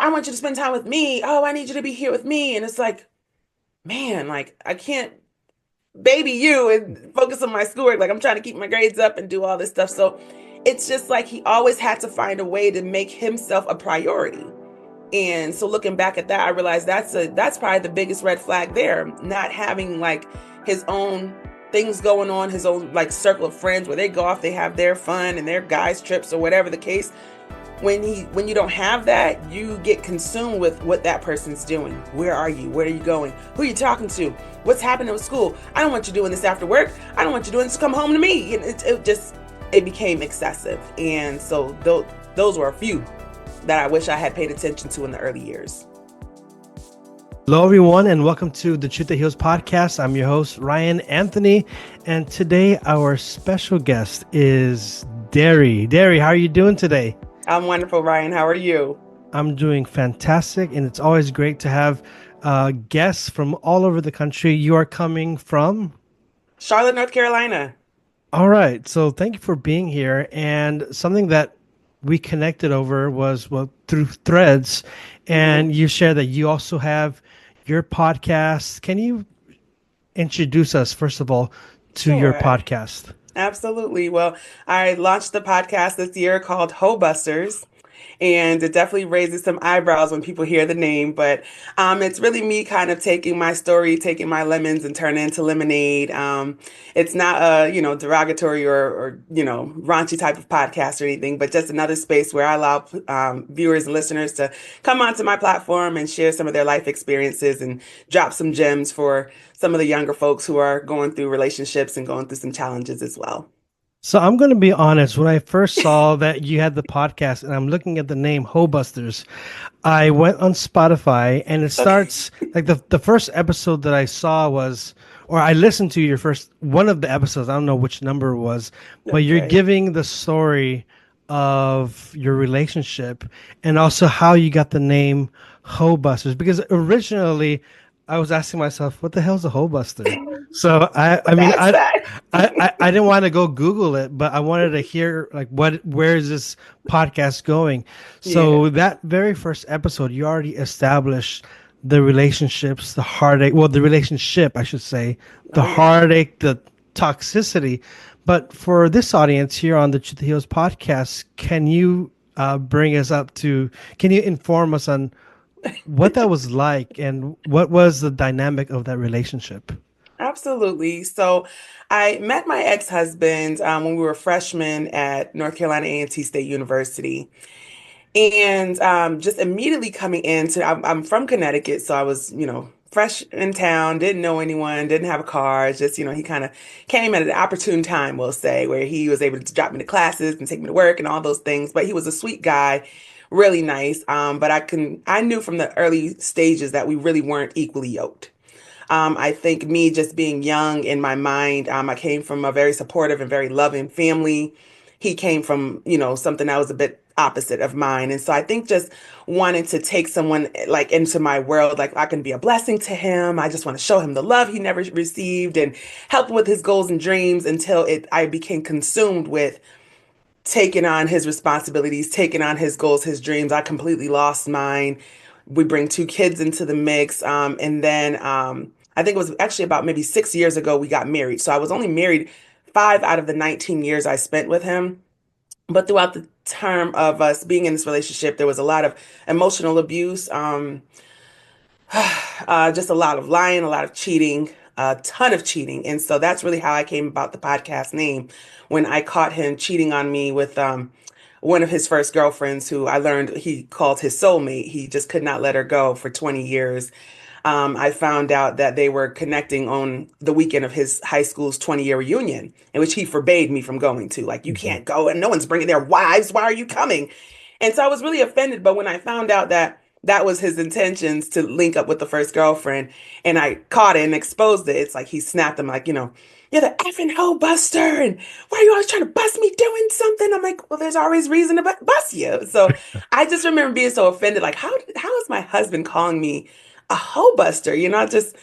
I want you to spend time with me. Oh, I need you to be here with me. And it's like, man, like I can't baby you and focus on my schoolwork. Like I'm trying to keep my grades up and do all this stuff. So it's just like he always had to find a way to make himself a priority. And so looking back at that, I realized that's probably the biggest red flag there. Not having like his own things going on, his own like circle of friends where they go off, they have their fun and their guys trips or whatever the case. When you don't have that, you get consumed with what that person's doing. Where are you? Where are you going? Who are you talking to? What's happening with school? I don't want you doing this after work. I don't want you doing this to come home to me. It became excessive. And so those were a few that I wish I had paid attention to in the early years. Hello, everyone, and welcome to the Truth That Heals podcast. I'm your host, Ryan Anthony, and today our special guest is Darie. Darie, how are you doing today? I'm wonderful, Ryan. How are you? I'm doing fantastic, and it's always great to have guests from all over the country. You are coming from? Charlotte, North Carolina. All right, so thank you for being here. And something that we connected over was through Threads, and you shared that you also have your podcast. Can you introduce us, first of all, to your Sure. podcast? Absolutely. Well, I launched the podcast this year called Hoe Busters, and it definitely raises some eyebrows when people hear the name. But it's really me kind of taking my story, taking my lemons and turning it into lemonade. It's not a derogatory or raunchy type of podcast or anything, but just another space where I allow viewers and listeners to come onto my platform and share some of their life experiences and drop some gems for some of the younger folks who are going through relationships and going through some challenges as well. So I'm going to be honest. When I first saw that you had the podcast and I'm looking at the name Hobusters, I went on Spotify and it Okay. starts like the first episode that I saw was, or I listened to your first one of the episodes. I don't know which number it was, but you're Okay. giving the story of your relationship and also how you got the name Hobusters. Because originally I was asking myself, what the hell's a Hobuster? So I mean, That's that. I didn't want to go Google it, but I wanted to hear like where is this podcast going? Yeah. So that very first episode, you already established the relationships, the heartache, well, the relationship, I should say, the Oh, yeah. heartache, the toxicity. But for this audience here on the Truth Heals podcast, can you can you inform us on what that was like and what was the dynamic of that relationship? Absolutely. So I met my ex-husband when we were freshmen at North Carolina A&T State University. And just immediately coming into, I'm from Connecticut, so I was, fresh in town, didn't know anyone, didn't have a car. It's just, he kind of came at an opportune time, we'll say, where he was able to drop me to classes and take me to work and all those things. But he was a sweet guy, really nice. But I knew from the early stages that we really weren't equally yoked. I think me just being young in my mind, I came from a very supportive and very loving family. He came from, something that was a bit opposite of mine. And so I think just wanting to take someone like into my world, like I can be a blessing to him. I just want to show him the love he never received and help him with his goals and dreams until I became consumed with taking on his responsibilities, taking on his goals, his dreams. I completely lost mine. We bring two kids into the mix. And then I think it was actually about maybe 6 years ago we got married. So I was only married 5 out of the 19 years I spent with him. But throughout the term of us being in this relationship, there was a lot of emotional abuse. Just a lot of lying, a lot of cheating, a ton of cheating. And so that's really how I came about the podcast name when I caught him cheating on me with one of his first girlfriends who I learned he called his soulmate. He just could not let her go for 20 years. I found out that they were connecting on the weekend of his high school's 20-year reunion, in which he forbade me from going to. Like, you Mhm. can't go and no one's bringing their wives. Why are you coming? And so I was really offended. But when I found out that that was his intentions to link up with the first girlfriend, and I caught it and exposed it, it's like he snapped them, like, you're the effing hoe buster. And why are you always trying to bust me doing something? I'm like, well, there's always reason to bust you. So I just remember being so offended. Like, how is my husband calling me a hoe buster? Just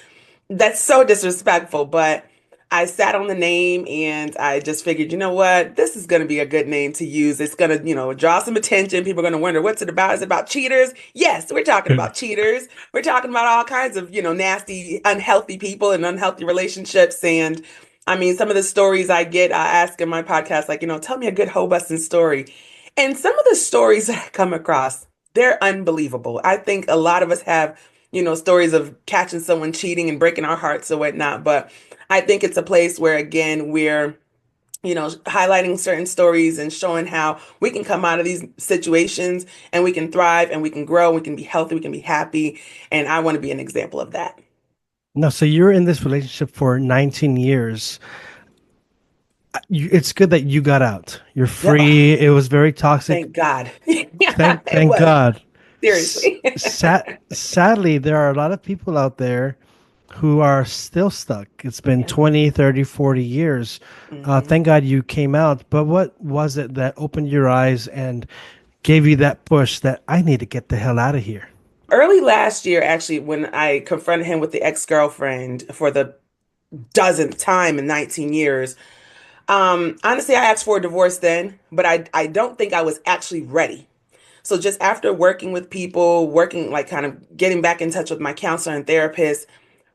that's so disrespectful. But I sat on the name and I just figured, you know what? This is going to be a good name to use. It's going to, draw some attention. People are going to wonder, what's it about? Is it about cheaters? Yes, we're talking about cheaters. We're talking about all kinds of, nasty, unhealthy people and unhealthy relationships. And I mean, some of the stories I get, I ask in my podcast, like, tell me a good hoe busting story. And some of the stories that I come across, they're unbelievable. I think a lot of us have, stories of catching someone cheating and breaking our hearts or whatnot. But I think it's a place where, again, we're, highlighting certain stories and showing how we can come out of these situations and we can thrive and we can grow, we can be healthy, we can be happy. And I want to be an example of that. No, so you're in this relationship for 19 years. It's good that you got out. You're Yep. free. It was very toxic. Thank God. Yeah, it Thank was. God. Seriously. Sadly, there are a lot of people out there who are still stuck. It's been Yeah. 20, 30, 40 years. hmm Thank God you came out. But what was it that opened your eyes and gave you that push that I need to get the hell out of here? Early last year, actually, when I confronted him with the ex-girlfriend for the dozenth time in 19 years, honestly, I asked for a divorce then, but I don't think I was actually ready. So just after working with people, working like kind of getting back in touch with my counselor and therapist,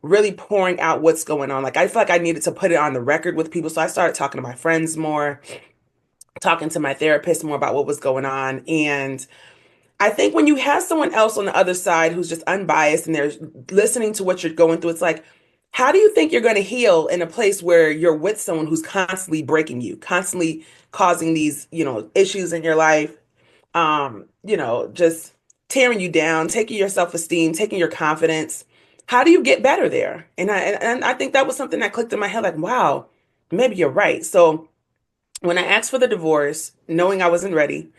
really pouring out what's going on. Like I feel like I needed to put it on the record with people. So I started talking to my friends more, talking to my therapist more about what was going on. And I think when you have someone else on the other side who's just unbiased and they're listening to what you're going through, it's like, how do you think you're going to heal in a place where you're with someone who's constantly breaking you, constantly causing these, issues in your life? Just tearing you down, taking your self-esteem, taking your confidence. How do you get better there? And I think that was something that clicked in my head, like, wow, maybe you're right. So when I asked for the divorce, knowing I wasn't ready,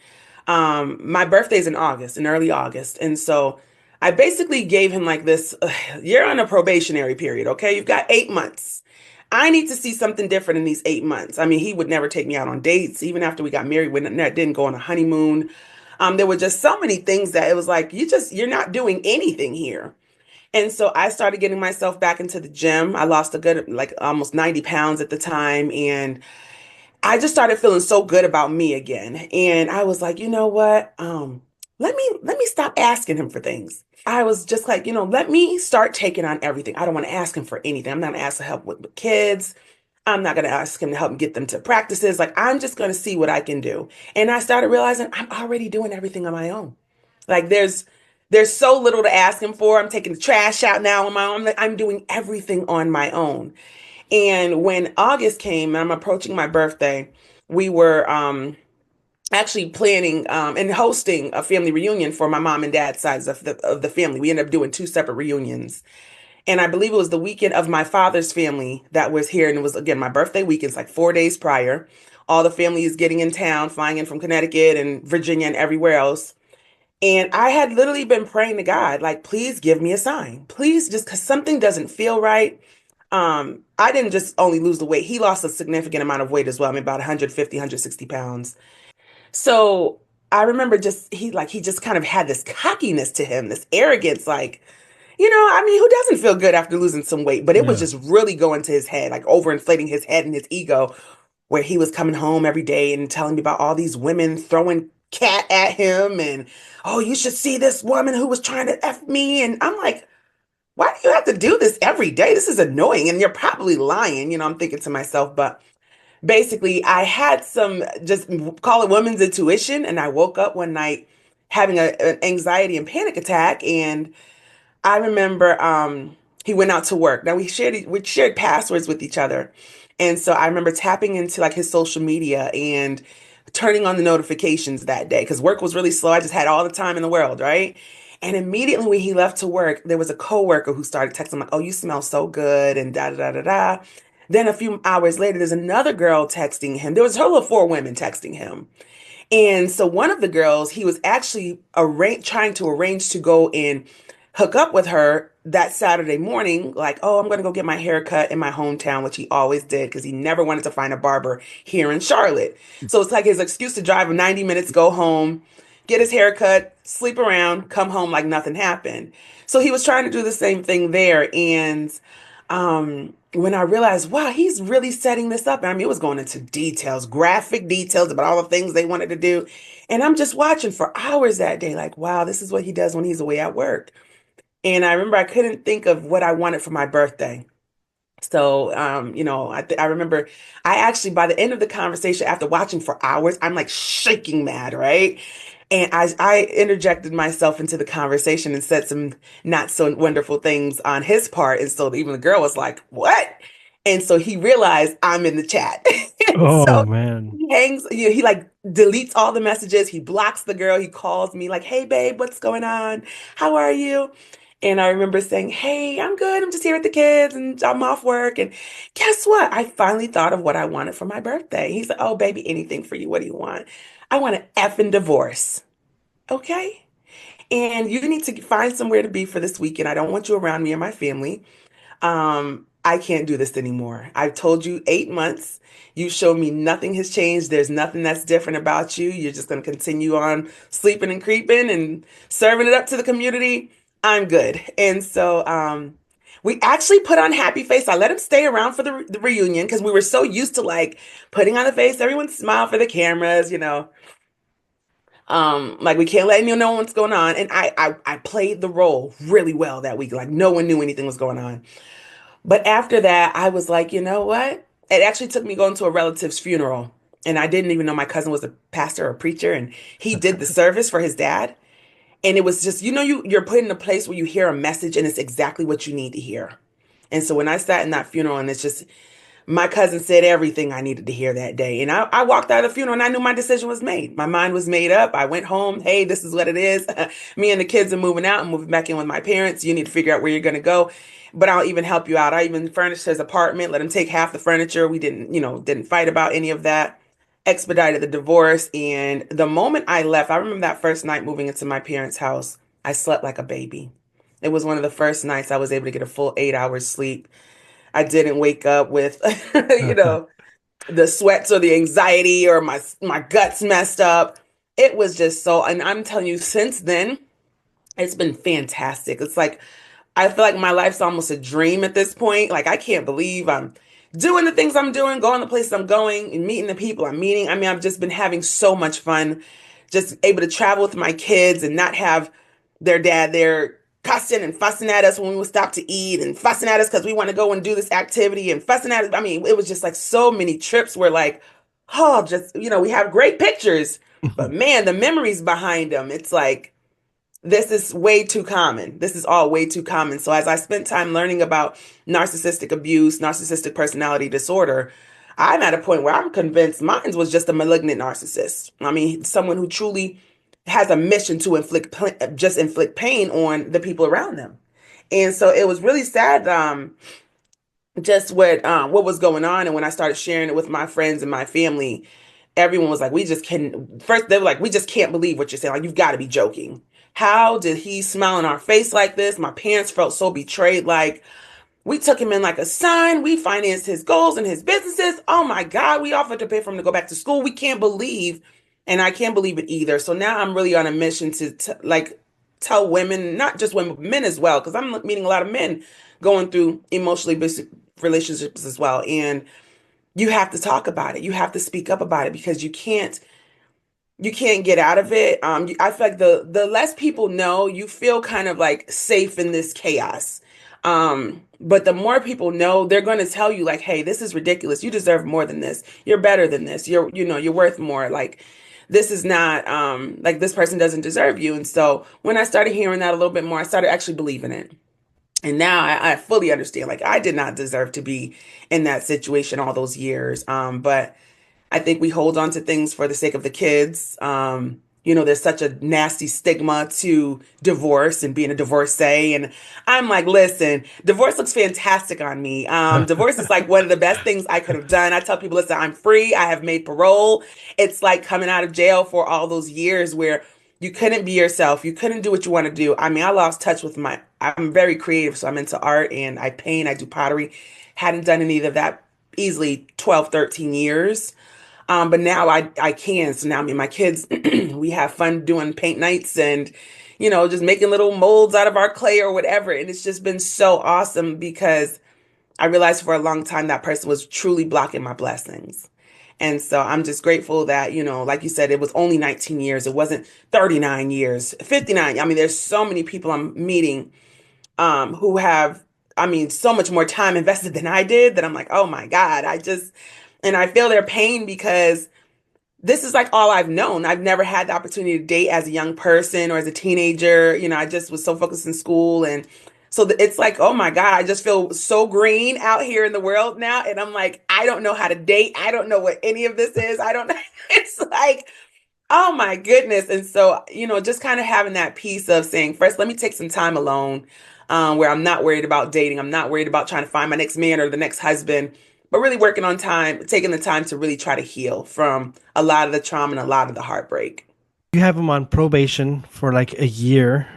my birthday's in August, in early August. And so I basically gave him like this, you're on a probationary period, okay? You've got 8 months. I need to see something different in these 8 months. I mean, he would never take me out on dates. Even after we got married, we didn't go on a honeymoon. There were just so many things that it was like, you're not doing anything here. And so I started getting myself back into the gym. I lost a good, like almost 90 pounds at the time. And I just started feeling so good about me again. And I was like, you know what? Let me stop asking him for things. I was just like, let me start taking on everything. I don't want to ask him for anything. I'm not gonna ask to help with kids. I'm not gonna ask him to help get them to practices. Like I'm just gonna see what I can do. And I started realizing I'm already doing everything on my own. Like there's so little to ask him for. I'm taking the trash out now on my own. Like, I'm doing everything on my own. And when August came and I'm approaching my birthday, we were actually planning and hosting a family reunion for my mom and dad's sides of the family. We ended up doing two separate reunions. And I believe it was the weekend of my father's family that was here. And it was, again, my birthday weekend. It's like 4 days prior. All the family is getting in town, flying in from Connecticut and Virginia and everywhere else. And I had literally been praying to God, like, please give me a sign. Please, just because something doesn't feel right. I didn't just only lose the weight. He lost a significant amount of weight as well. I mean, about 150, 160 pounds. So I remember he just kind of had this cockiness to him, this arrogance, like, I mean, who doesn't feel good after losing some weight? But it was Yeah. just really going to his head, like overinflating his head and his ego, where he was coming home every day and telling me about all these women throwing cat at him and, oh, you should see this woman who was trying to F me. And I'm like, why do you have to do this every day? This is annoying. And you're probably lying, I'm thinking to myself. But basically, I had some, just call it women's intuition. And I woke up one night having an anxiety and panic attack. And I remember he went out to work. Now we shared passwords with each other. And so I remember tapping into like his social media and turning on the notifications that day because work was really slow. I just had all the time in the world, right? And immediately when he left to work, there was a coworker who started texting like, "Oh, you smell so good," and da da da da da. Then a few hours later, there's another girl texting him. There was a total of four women texting him. And so one of the girls, he was actually trying to arrange to go and hook up with her that Saturday morning, like, oh, I'm going to go get my hair cut in my hometown, which he always did because he never wanted to find a barber here in Charlotte. So it's like his excuse to drive 90 minutes, go home, get his hair cut, sleep around, come home like nothing happened. So he was trying to do the same thing there. And when I realized, wow, he's really setting this up. I mean, it was going into details, graphic details about all the things they wanted to do. And I'm just watching for hours that day, like, wow, this is what he does when he's away at work. And I remember I couldn't think of what I wanted for my birthday. So, I remember I actually, by the end of the conversation, after watching for hours, I'm like shaking mad, right? And I interjected myself into the conversation and said some not so wonderful things on his part. And so even the girl was like, what? And so he realized I'm in the chat. And Oh so man. he hangs, he like deletes all the messages. He blocks the girl. He calls me like, hey, babe, what's going on? How are you? And I remember saying, hey, I'm good. I'm just here with the kids and I'm off work. And guess what? I finally thought of what I wanted for my birthday. He's like, oh, baby, anything for you. What do you want? I want an effing divorce. Okay. And you need to find somewhere to be for this weekend. I don't want you around me or my family. I can't do this anymore. I've told you 8 months. You show me nothing has changed. There's nothing that's different about you. You're just going to continue on sleeping and creeping and serving it up to the community. I'm good. And so, we actually put on happy face. I let him stay around for the reunion because we were so used to like putting on the face. Everyone smile for the cameras, like we can't let anyone know what's going on. And I played the role really well that week. Like no one knew anything was going on. But after that, I was like, you know what? It actually took me going to a relative's funeral. And I didn't even know my cousin was a pastor or a preacher. And he did the service for his dad. And it was just, you're put in a place where you hear a message and it's exactly what you need to hear. And so when I sat in that funeral and it's just my cousin said everything I needed to hear that day. And I walked out of the funeral and I knew my decision was made. My mind was made up. I went home. Hey, this is what it is. Me and the kids are moving out and moving back in with my parents. You need to figure out where you're going to go. But I'll even help you out. I even furnished his apartment, let him take half the furniture. We didn't fight about any of that. Expedited the divorce. And the moment I left, I remember that first night moving into my parents' house, I slept like a baby. It was one of the first nights I was able to get a full 8 hours sleep. I didn't wake up with, you know, the sweats or the anxiety or my guts messed up. It was just so, and I'm telling you, since then, it's been fantastic. It's like I feel like my life's almost a dream at this point. Like I can't believe I'm doing the things I'm doing, going the places I'm going, and meeting the people I'm meeting. I mean, I've just been having so much fun, just able to travel with my kids and not have their dad there cussing and fussing at us when we would stop to eat and fussing at us because we want to go and do this activity and fussing at us. I mean, it was just like so many trips where like, oh, just, we have great pictures, but man, the memories behind them, it's like, this is way too common. This is all way too common. So as I spent time learning about narcissistic abuse, narcissistic personality disorder, I'm at a point where I'm convinced mine was just a malignant narcissist. I mean, someone who truly has a mission to just inflict pain on the people around them. And so it was really sad, just what was going on. And when I started sharing it with my friends and my family, everyone was like, we just can first they were like, we just can't believe what you're saying. Like, you've got to be joking. How did he smile in our face like this? My parents felt so betrayed. Like, we took him in like a son. We financed his goals and his businesses. Oh my God, we offered to pay for him to go back to school. We can't believe, and I can't believe it either. So now I'm really on a mission to like tell women, not just women, but men as well, because I'm meeting a lot of men going through emotionally abusive relationships as well. And you have to talk about it. You have to speak up about it because you can't get out of it. I feel like the less people know, you feel kind of like safe in this chaos. But the more people know, they're going to tell you like, hey, this is ridiculous. You deserve more than this. You're better than this. You're worth more. Like, this is not, like, this person doesn't deserve you. And so when I started hearing that a little bit more, I started actually believing it. And now I fully understand, like, I did not deserve to be in that situation all those years. But I think we hold on to things for the sake of the kids. There's such a nasty stigma to divorce and being a divorcee. And I'm like, listen, divorce looks fantastic on me. Divorce is like one of the best things I could have done. I tell people, listen, I'm free. I have made parole. It's like coming out of jail for all those years where you couldn't be yourself. You couldn't do what you want to do. I mean, I lost touch with I'm very creative, so I'm into art and I paint, I do pottery. Hadn't done any of that easily 12, 13 years. But now I can. So now me and my kids, we have fun doing paint nights and, just making little molds out of our clay or whatever. And it's just been so awesome because I realized for a long time that person was truly blocking my blessings. And so I'm just grateful that, like you said, it was only 19 years. It wasn't 39 years, 59. I mean, there's so many people I'm meeting who have, I mean, so much more time invested than I did that I'm like, oh my God, and I feel their pain because this is like all I've known. I've never had the opportunity to date as a young person or as a teenager. I just was so focused in school. And so it's like, oh my God, I just feel so green out here in the world now. And I'm like, I don't know how to date. I don't know what any of this is. I don't know. It's like, oh my goodness. And so, just kind of having that piece of saying, first, let me take some time alone, where I'm not worried about dating. I'm not worried about trying to find my next man or the next husband, but really working on time, taking the time to really try to heal from a lot of the trauma and a lot of the heartbreak. You have him on probation for like a year.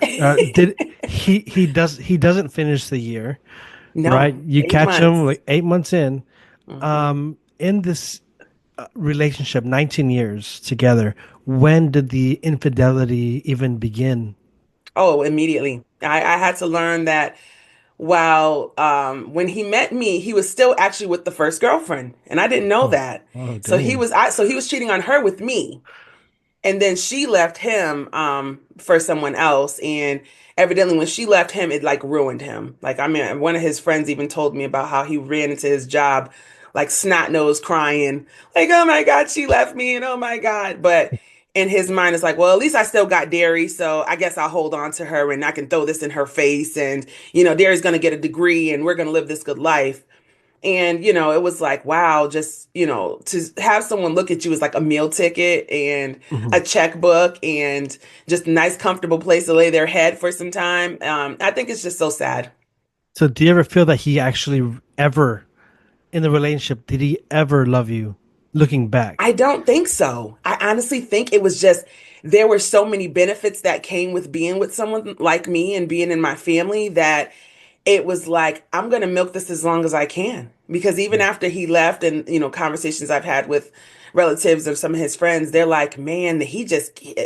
Did he doesn't finish the year, right? No, You eight catch him months. like 8 months in. hmm In this relationship, 19 years together. When did the infidelity even begin? Oh, immediately. I had to learn that while when he met me, he was still actually with the first girlfriend, and I didn't know Oh, that. oh, So he dang. was so he was cheating on her with me. And then she left him for someone else. And evidently when she left him, it like ruined him. Like, I mean, one of his friends even told me about how he ran into his job like snot nose crying, like, oh my God, she left me, and oh my God. But in his mind, it's like, well, at least I still got Darie, so I guess I'll hold on to her and I can throw this in her face. And, Darie's gonna get a degree and we're gonna live this good life. And, it was like, wow, just, to have someone look at you as like a meal ticket and a Mhm. checkbook and just a nice, comfortable place to lay their head for some time. I think it's just so sad. So, do you ever feel that he actually ever in the relationship did he ever love you? Looking I back. don't think so. I honestly think it was just there were so many benefits that came with being with someone like me and being in my family that it was like, I'm going to milk this as long as I can. Because even after he left, and, conversations I've had with relatives of some of his friends, they're like, man,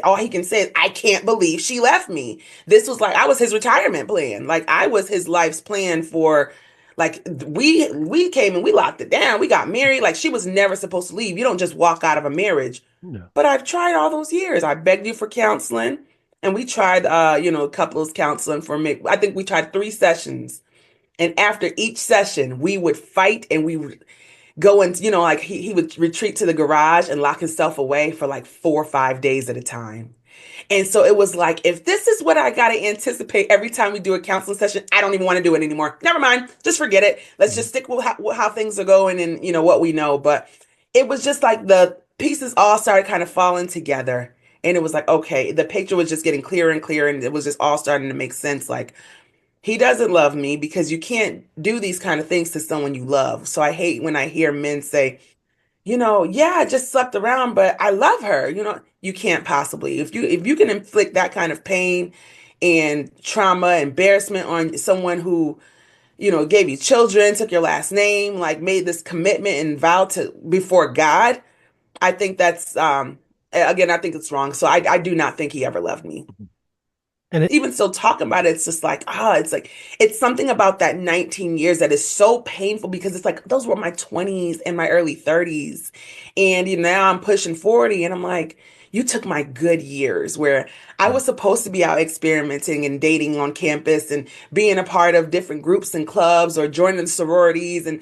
all he can say is, I can't believe she left me. This was like, I was his retirement plan. Like, I was his life's plan for, like, we came and we locked it down. We got married. Like, she was never supposed to leave. You don't just walk out of a marriage. No. But I've tried all those years. I begged you for counseling. And we tried, couples counseling for me. I think we tried 3 sessions. And after each session, we would fight and we would go and, like he would retreat to the garage and lock himself away for like 4 or 5 days at a time. And so it was like, if this is what I got to anticipate every time we do a counseling session, I don't even want to do it anymore. Never mind. Just forget it. Let's Mhm. just stick with how things are going and, what we know. But it was just like the pieces all started kind of falling together. And it was like, okay, the picture was just getting clearer and clearer. And it was just all starting to make sense. Like, he doesn't love me because you can't do these kind of things to someone you love. So I hate when I hear men say, yeah, I just slept around, but I love her. You can't possibly. If you can inflict that kind of pain and trauma, embarrassment on someone who, gave you children, took your last name, like made this commitment and vow to before God, I think that's again, I think it's wrong. So I do not think he ever loved me. And it, Even still talking about it, it's just like, it's like, it's something about that 19 years that is so painful because it's like, those were my 20s and my early 30s. And now I'm pushing 40 and I'm like, you took my good years where I was supposed to be out experimenting and dating on campus and being a part of different groups and clubs or joining the sororities. And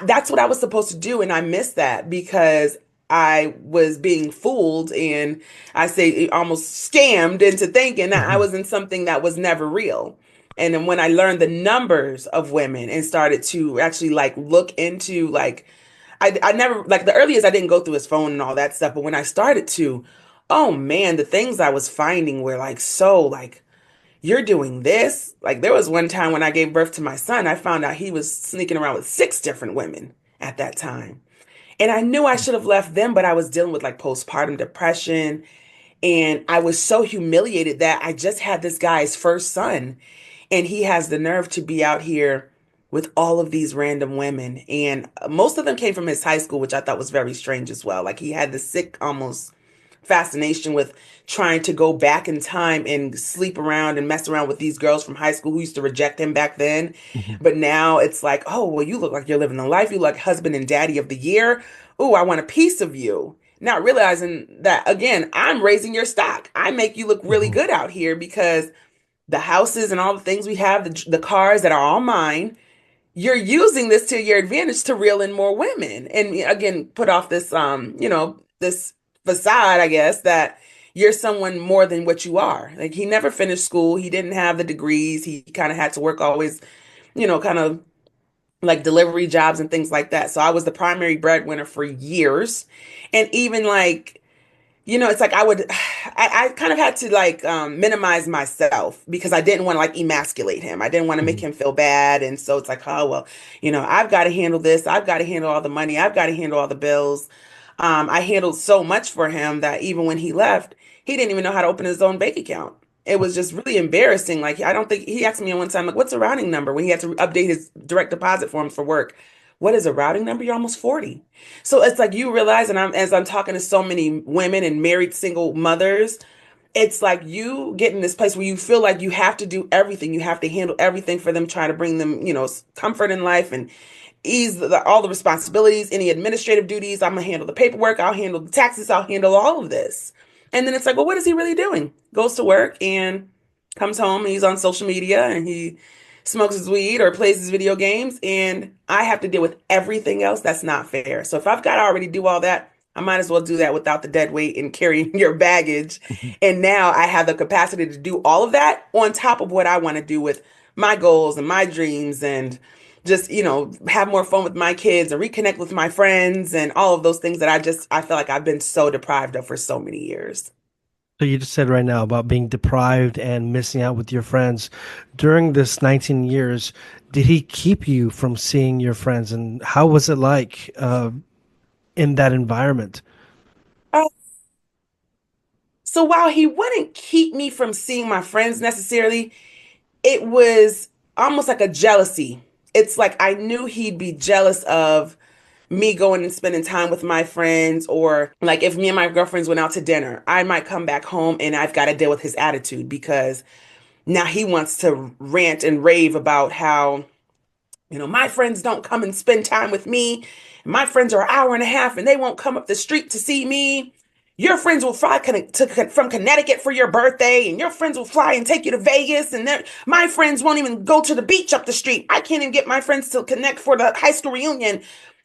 that's what I was supposed to do. And I missed that because I was being fooled and I say almost scammed into thinking that I Mhm. was in something that was never real. And then when I learned the numbers of women and started to actually like look into like I never like the earliest I didn't go through his phone and all that stuff, but when I started to, oh man, the things I was finding were like so like you're doing this. Like there was one time when I gave birth to my son, I found out he was sneaking around with 6 different women at that time. And I knew I should have left them, but I was dealing with like postpartum depression and I was so humiliated that I just had this guy's first son, and he has the nerve to be out here with all of these random women. And most of them came from his high school, which I thought was very strange as well. Like he had this sick, almost fascination with trying to go back in time and sleep around and mess around with these girls from high school who used to reject him back then. Mhm. But now it's like, oh, well, you look like you're living the life. You look like husband and daddy of the year. Ooh, I want a piece of you. Not realizing that, again, I'm raising your stock. I make you look really Mhm. good out here because the houses and all the things we have, the cars that are all mine, you're using this to your advantage to reel in more women and again put off this this facade, I guess, that you're someone more than what you are. Like he never finished school, he didn't have the degrees, he kind of had to work always, kind of like delivery jobs and things like that. So I was the primary breadwinner for years. And even like it's like I kind of had to like minimize myself because I didn't want to like emasculate him. I didn't want to make Mhm. him feel bad. And so it's like, oh, well, I've got to handle this. I've got to handle all the money. I've got to handle all the bills. I handled so much for him that even when he left, he didn't even know how to open his own bank account. It was just really embarrassing. Like, I don't think he asked me one time, like, what's a routing number when he had to update his direct deposit forms for work? What is a routing number? You're almost 40. So it's like you realize, and as I'm talking to so many women and married single mothers, it's like you get in this place where you feel like you have to do everything. You have to handle everything for them, try to bring them, comfort in life and ease all the responsibilities, any administrative duties. I'm gonna handle the paperwork. I'll handle the taxes. I'll handle all of this. And then it's like, well, what is he really doing? Goes to work and comes home and he's on social media and he smokes his weed or plays his video games. And I have to deal with everything else. That's not fair. So if I've got to already do all that, I might as well do that without the dead weight and carrying your baggage. Mhm. And now I have the capacity to do all of that on top of what I want to do with my goals and my dreams and just, have more fun with my kids and reconnect with my friends and all of those things that I feel like I've been so deprived of for so many years. So you just said right now about being deprived and missing out with your friends. During this 19 years, did he keep you from seeing your friends? And how was it like in that environment? Uh, so while he wouldn't keep me from seeing my friends necessarily, it was almost like a jealousy. It's like I knew he'd be jealous of me going and spending time with my friends, or like if me and my girlfriends went out to dinner, I might come back home and I've got to deal with his attitude because now he wants to rant and rave about how my friends don't come and spend time with me. My friends are an hour and a half and they won't come up the street to see me. Your friends will fly from Connecticut for your birthday, and your friends will fly and take you to Vegas. And my friends won't even go to the beach up the street. I can't even get my friends to connect for the high school reunion.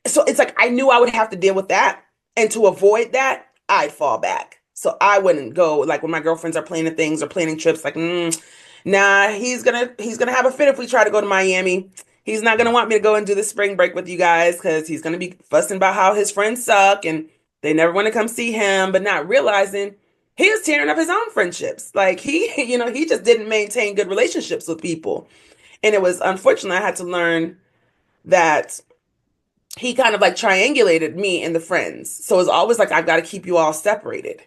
So it's like I knew I would have to deal with that. And to avoid that, I'd fall back. So I wouldn't go like when my girlfriends are planning things or planning trips, like, nah, he's gonna have a fit if we try to go to Miami. He's not gonna want me to go and do the spring break with you guys because he's gonna be fussing about how his friends suck and they never want to come see him, but not realizing he is tearing up his own friendships. Like he, he just didn't maintain good relationships with people. And it was unfortunate I had to learn that he kind of like triangulated me and the friends. So it's always like I've got to keep you all separated.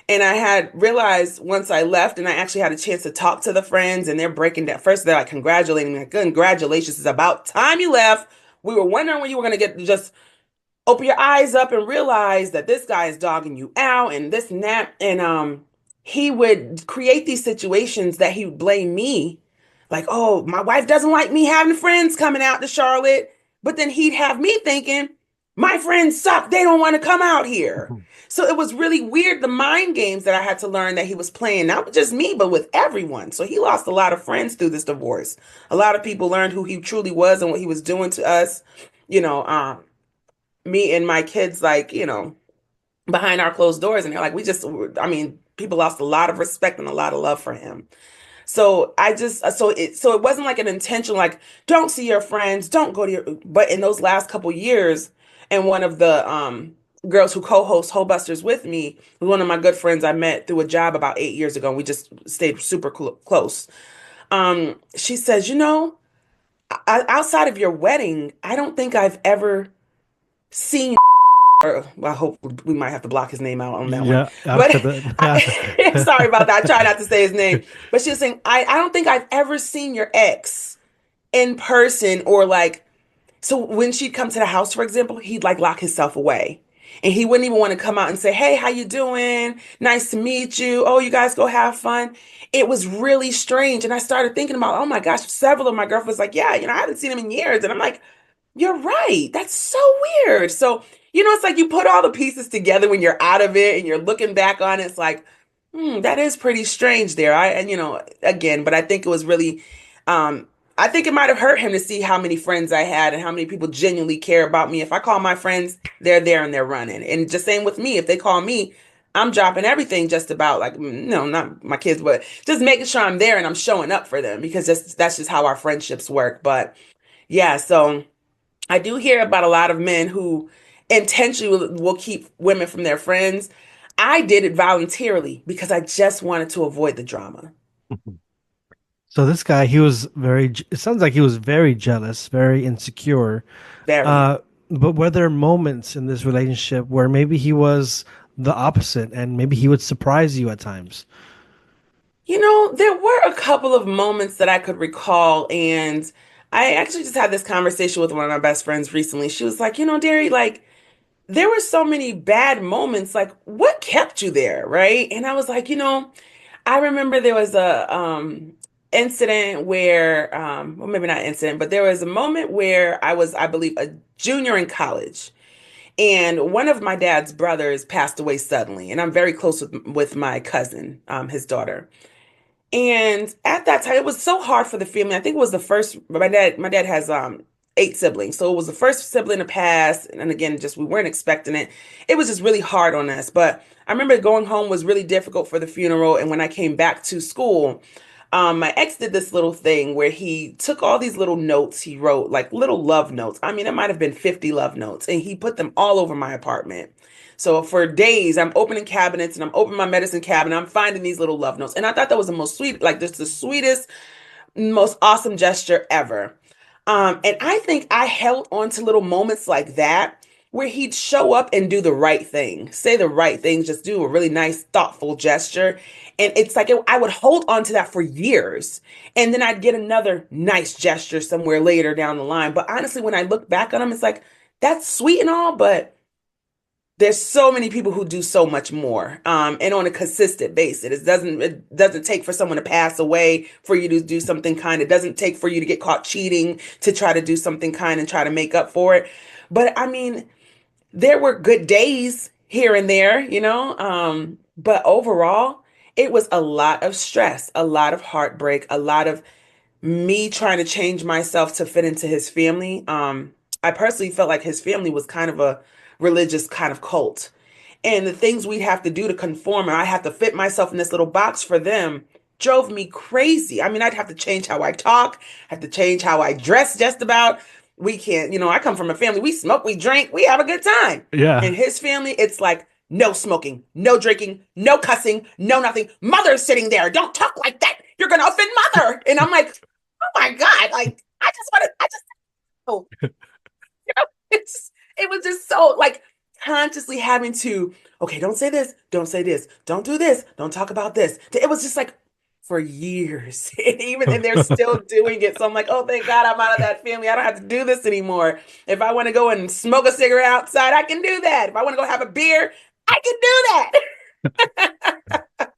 And I had realized once I left and I actually had a chance to talk to the friends and they're breaking down. First, they're like congratulating me. Like, congratulations. It's about time you left. We were wondering when you were going to get just open your eyes up and realize that this guy is dogging you out and this and that. And he would create these situations that he would blame me. Like, oh, my wife doesn't like me having friends coming out to Charlotte. But then he'd have me thinking, my friends suck. They don't want to come out here. Mhm. So it was really weird, the mind games that I had to learn that he was playing, not with just me, but with everyone. So he lost a lot of friends through this divorce. A lot of people learned who he truly was and what he was doing to us. You know, me and my kids, like, behind our closed doors. And they're like, I mean, people lost a lot of respect and a lot of love for him. So I just, so it wasn't like an intention, like, don't see your friends, don't go to your, but in those last couple years, and one of the, girls who co-host Busters with me was one of my good friends I met through a job about 8 years ago. And we just stayed super close. She says, outside of your wedding, I don't think I've ever seen or well, I hope we might have to block his name out on that one. Yeah, But after that. sorry about that. I try not to say his name. But she was saying, I don't think I've ever seen your ex in person or like, so when she'd come to the house, for example, he'd like lock himself away. And he wouldn't even want to come out and say, "Hey, how you doing? Nice to meet you. Oh, you guys go have fun." It was really strange. And I started thinking about, oh my gosh, several of my girlfriends like, yeah, I haven't seen him in years. And I'm like, you're right. That's so weird. So, it's like you put all the pieces together when you're out of it and you're looking back on it. It's like, that is pretty strange there. And again, but I think it was really, I think it might have hurt him to see how many friends I had and how many people genuinely care about me. If I call my friends, they're there and they're running. And just same with me. If they call me, I'm dropping everything just about like, no, not my kids, but just making sure I'm there and I'm showing up for them because that's just how our friendships work. But yeah, so. I do hear about a lot of men who intentionally will keep women from their friends. I did it voluntarily because I just wanted to avoid the drama. So this guy, he was it sounds like he was very jealous, very insecure. Very. Uh, but were there moments in this relationship where maybe he was the opposite and maybe he would surprise you at times? There were a couple of moments that I could recall, and I actually just had this conversation with one of my best friends recently. She was like, Darie, like, there were so many bad moments. Like, what kept you there, right? And I was like, I remember there was a incident where well maybe not incident, but there was a moment where I was, I believe, a junior in college. And one of my dad's brothers passed away suddenly, and I'm very close with my cousin, his daughter. And at that time, it was so hard for the family. I think it was the first. My dad has 8 siblings, so it was the first sibling to pass. And again, just we weren't expecting it. It was just really hard on us. But I remember going home was really difficult for the funeral. And when I came back to school, my ex did this little thing where he took all these little notes he wrote, like little love notes. I mean, it might have been 50 love notes, and he put them all over my apartment. So for days, I'm opening cabinets and I'm opening my medicine cabinet. I'm finding these little love notes. And I thought that was the most sweet, like just the sweetest, most awesome gesture ever. And I think I held on to little moments like that where he'd show up and do the right thing, say the right thing, just do a really nice, thoughtful gesture. And it's like I would hold on to that for years. And then I'd get another nice gesture somewhere later down the line. But honestly, when I look back on them, it's like, that's sweet and all, but there's so many people who do so much more and on a consistent basis. It doesn't take for someone to pass away for you to do something kind. It doesn't take for you to get caught cheating to try to do something kind and try to make up for it. But I mean, there were good days here and there, but overall it was a lot of stress, a lot of heartbreak, a lot of me trying to change myself to fit into his family. I personally felt like his family was kind of a religious kind of cult. And the things we'd have to do to conform, and I had to fit myself in this little box for them, drove me crazy. I mean, I'd have to change how I talk, have to change how I dress just about. We can't, I come from a family, we smoke, we drink, we have a good time. Yeah. In his family, it's like no smoking, no drinking, no cussing, no nothing. Mother's sitting there. Don't talk like that. You're gonna offend mother. And I'm like, oh my God, like I just oh, it was just so like consciously having to, okay, don't say this, don't say this, don't do this, don't talk about this. It was just like for years. And they're still doing it. So I'm like, oh thank God I'm out of that family. I don't have to do this anymore. If I want to go and smoke a cigarette outside, I can do that. If I want to go have a beer, I can do that.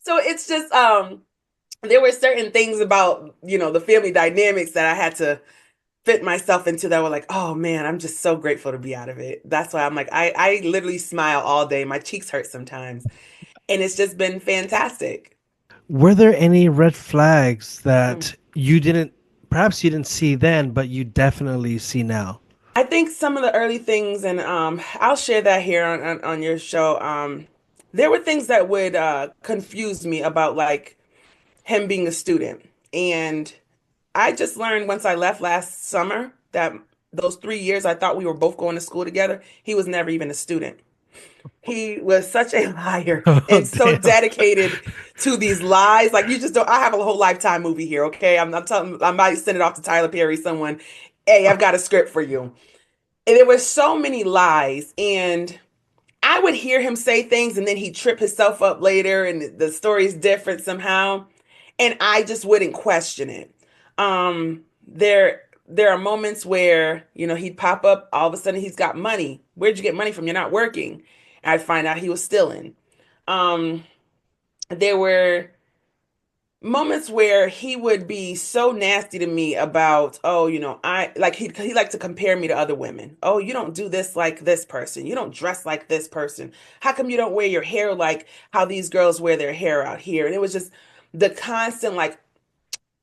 So it's just there were certain things about, the family dynamics that I had to fit myself into that were like, oh man, I'm just so grateful to be out of it. That's why I'm like, I literally smile all day. My cheeks hurt sometimes. And it's just been fantastic. Were there any red flags Mm. that perhaps you didn't see then, but you definitely see now? I think some of the early things, and I'll share that here on your show. There were things that would confuse me about like him being a student. And I just learned once I left last summer that those 3 years I thought we were both going to school together, he was never even a student. He was such a liar Oh, and so damn. dedicated to these lies. Like you just don't. I have a whole Lifetime movie here. Okay, I'm telling. I might send it off to Tyler Perry. Someone, hey, I've got a script for you. And there were so many lies, and I would hear him say things, and then he'd trip himself up later, and the story's different somehow, and I just wouldn't question it. There. there are moments where, he'd pop up, all of a sudden he's got money. Where'd you get money from? You're not working. And I'd find out he was stealing. Um, there were moments where he would be so nasty to me about, oh, I like he liked to compare me to other women. Oh, you don't do this like this person. You don't dress like this person. How come you don't wear your hair like how these girls wear their hair out here? And it was just the constant like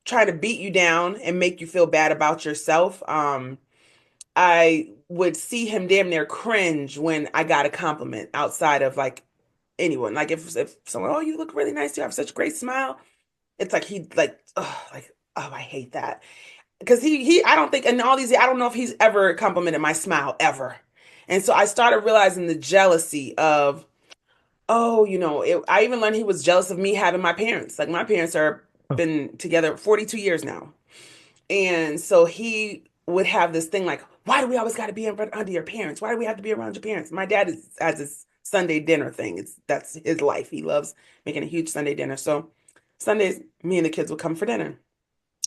trying to beat you down and make you feel bad about yourself. I would see him damn near cringe when I got a compliment outside of like anyone. Like if someone, oh, you look really nice, you have such a great smile. It's like he like, oh, I hate that. Because I don't think in all these, I don't know if he's ever complimented my smile ever. And so I started realizing the jealousy of, oh, I even learned he was jealous of me having my parents. Like my parents are Oh, been together 42 years now. And so he would have this thing like, why do we always got to be in front under your parents? Why do we have to be around your parents? My dad has this Sunday dinner thing. That's his life. He loves making a huge Sunday dinner. So Sundays, me and the kids would come for dinner.